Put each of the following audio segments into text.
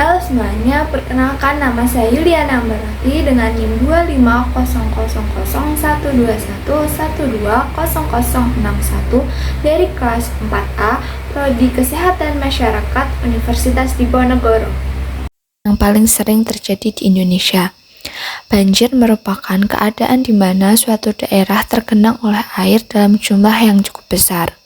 Halo semuanya, perkenalkan nama saya Yuliana Ambarati dengan NIM 250001121120061 dari kelas 4A Prodi Kesehatan Masyarakat Universitas Diponegoro. Yang paling sering terjadi di Indonesia. Banjir merupakan keadaan di mana suatu daerah tergenang oleh air dalam jumlah yang cukup besar.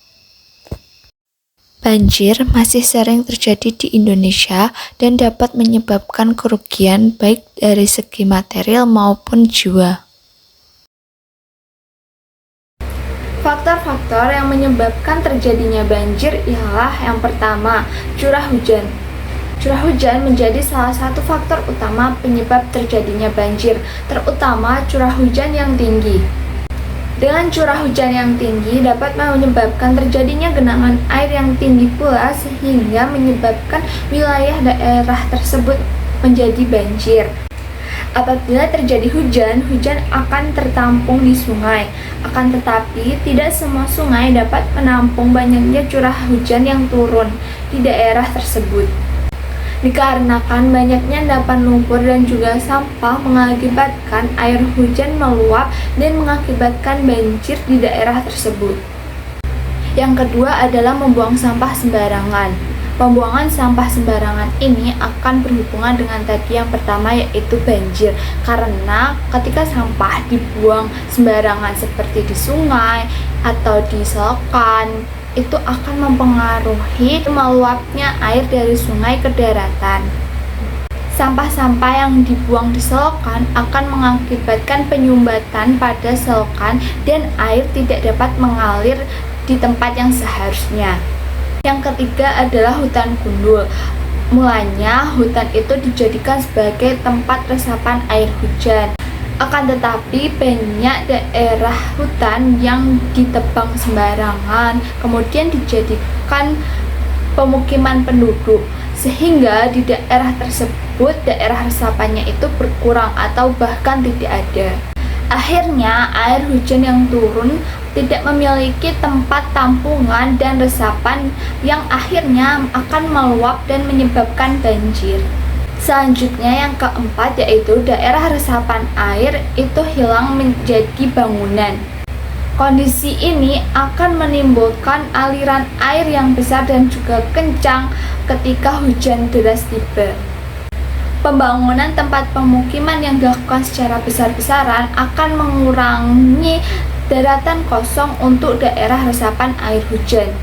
Banjir masih sering terjadi di Indonesia dan dapat menyebabkan kerugian baik dari segi material maupun jiwa. Faktor-faktor yang menyebabkan terjadinya banjir ialah yang pertama, curah hujan. Curah hujan menjadi salah satu faktor utama penyebab terjadinya banjir, terutama curah hujan yang tinggi. Dengan curah hujan yang tinggi dapat menyebabkan terjadinya genangan air yang tinggi pula sehingga menyebabkan wilayah daerah tersebut menjadi banjir. Apabila terjadi hujan, hujan akan tertampung di sungai. Akan tetapi, tidak semua sungai dapat menampung banyaknya curah hujan yang turun di daerah tersebut. Dikarenakan banyaknya endapan lumpur dan juga sampah mengakibatkan air hujan meluap dan mengakibatkan banjir di daerah tersebut. Yang kedua adalah membuang sampah sembarangan. Pembuangan sampah sembarangan ini akan berhubungan dengan tadi yang pertama, yaitu banjir. Karena ketika sampah dibuang sembarangan seperti di sungai atau di selokan, itu akan mempengaruhi meluapnya air dari sungai ke daratan. Sampah-sampah yang dibuang di selokan akan mengakibatkan penyumbatan pada selokan dan air tidak dapat mengalir di tempat yang seharusnya. Yang ketiga adalah hutan gundul. Mulanya hutan itu dijadikan sebagai tempat resapan air hujan. Akan tetapi banyak daerah hutan yang ditebang sembarangan, kemudian dijadikan pemukiman penduduk, sehingga di daerah tersebut daerah resapannya itu berkurang atau bahkan tidak ada. Akhirnya air hujan yang turun tidak memiliki tempat tampungan dan resapan yang akhirnya akan meluap dan menyebabkan banjir. Selanjutnya yang keempat yaitu daerah resapan air itu hilang menjadi bangunan. Kondisi ini akan menimbulkan aliran air yang besar dan juga kencang ketika hujan deras tiba. Pembangunan tempat pemukiman yang dilakukan secara besar-besaran akan mengurangi daratan kosong untuk daerah resapan air hujan.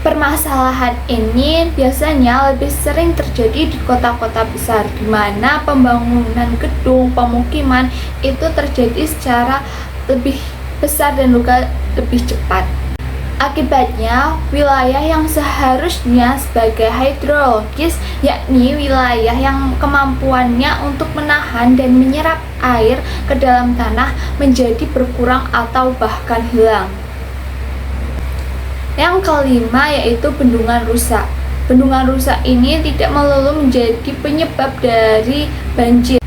Permasalahan ini biasanya lebih sering terjadi di kota-kota besar, di mana pembangunan gedung pemukiman itu terjadi secara lebih besar dan juga lebih cepat. Akibatnya, wilayah yang seharusnya sebagai hidrologis, yakni wilayah yang kemampuannya untuk menahan dan menyerap air ke dalam tanah, menjadi berkurang atau bahkan hilang. Yang kelima yaitu bendungan rusak. Bendungan rusak ini tidak melulu menjadi penyebab dari banjir.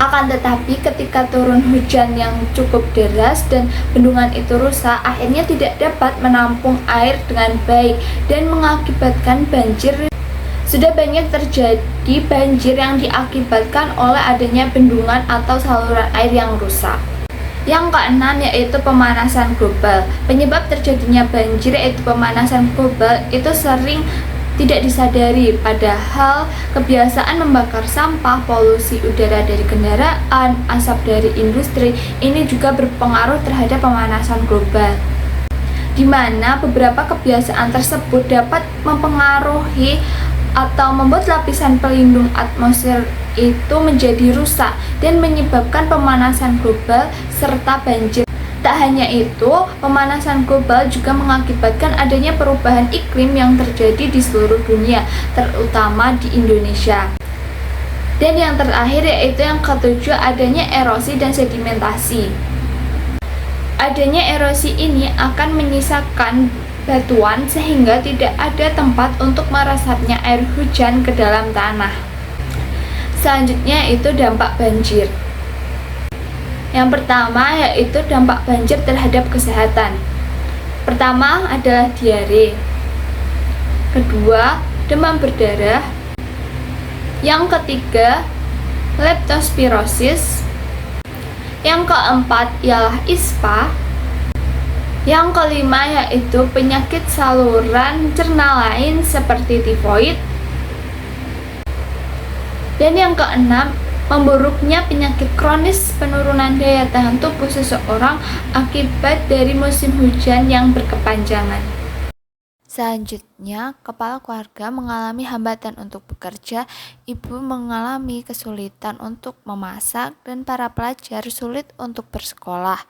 Akan tetapi ketika turun hujan yang cukup deras dan bendungan itu rusak, akhirnya tidak dapat menampung air dengan baik dan mengakibatkan banjir. Sudah banyak terjadi banjir yang diakibatkan oleh adanya bendungan atau saluran air yang rusak. Yang keenam yaitu pemanasan global. Penyebab terjadinya banjir yaitu pemanasan global itu sering tidak disadari, padahal kebiasaan membakar sampah, polusi udara dari kendaraan, asap dari industri ini juga berpengaruh terhadap pemanasan global, di mana beberapa kebiasaan tersebut dapat mempengaruhi atau membuat lapisan pelindung atmosfer itu menjadi rusak dan menyebabkan pemanasan global serta banjir. Tak hanya itu, pemanasan global juga mengakibatkan adanya perubahan iklim yang terjadi di seluruh dunia, terutama di Indonesia. Dan yang terakhir yaitu yang ketujuh, adanya erosi dan sedimentasi. Adanya erosi ini akan menyisakan batuan sehingga tidak ada tempat untuk meresapnya air hujan ke dalam tanah. Selanjutnya itu dampak banjir. Yang pertama yaitu dampak banjir terhadap kesehatan. Pertama adalah diare. Kedua, demam berdarah. Yang ketiga, leptospirosis. Yang keempat ialah ISPA. Yang kelima yaitu penyakit saluran cerna lain seperti tifoid. Dan yang keenam, memburuknya penyakit kronis penurunan daya tahan tubuh seseorang akibat dari musim hujan yang berkepanjangan. Selanjutnya, kepala keluarga mengalami hambatan untuk bekerja, ibu mengalami kesulitan untuk memasak, dan para pelajar sulit untuk bersekolah.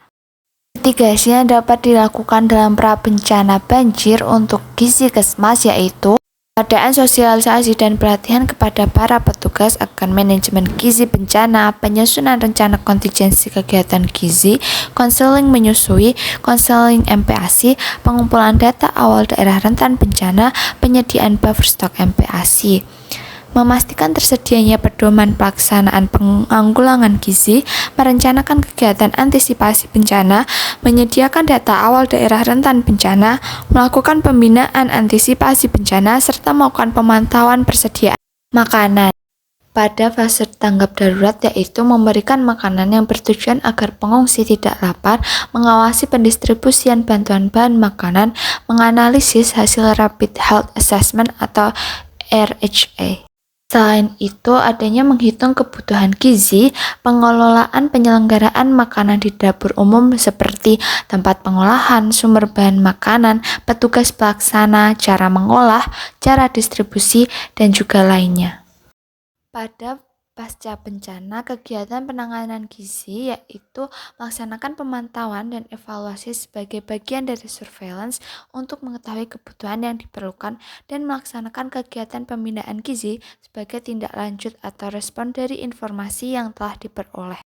Mitigasi yang dapat dilakukan dalam pra bencana banjir untuk gizi Kesmas yaitu pengadaan sosialisasi dan pelatihan kepada para petugas akan manajemen gizi bencana, penyusunan rencana kontingensi kegiatan gizi, konseling menyusui, konseling MPASI, pengumpulan data awal daerah rentan bencana, penyediaan buffer stok MPASI. Memastikan tersedianya pedoman pelaksanaan penanggulangan gizi, merencanakan kegiatan antisipasi bencana, menyediakan data awal daerah rentan bencana, melakukan pembinaan antisipasi bencana, serta melakukan pemantauan persediaan makanan. Pada fase tanggap darurat yaitu memberikan makanan yang bertujuan agar pengungsi tidak lapar, mengawasi pendistribusian bantuan bahan makanan, menganalisis hasil Rapid Health Assessment atau RHA. Selain itu, adanya menghitung kebutuhan gizi, pengelolaan penyelenggaraan makanan di dapur umum seperti tempat pengolahan, sumber bahan makanan, petugas pelaksana, cara mengolah, cara distribusi, dan juga lainnya. Pada pasca bencana, kegiatan penanganan gizi yaitu melaksanakan pemantauan dan evaluasi sebagai bagian dari surveillance untuk mengetahui kebutuhan yang diperlukan dan melaksanakan kegiatan pembinaan gizi sebagai tindak lanjut atau respon dari informasi yang telah diperoleh.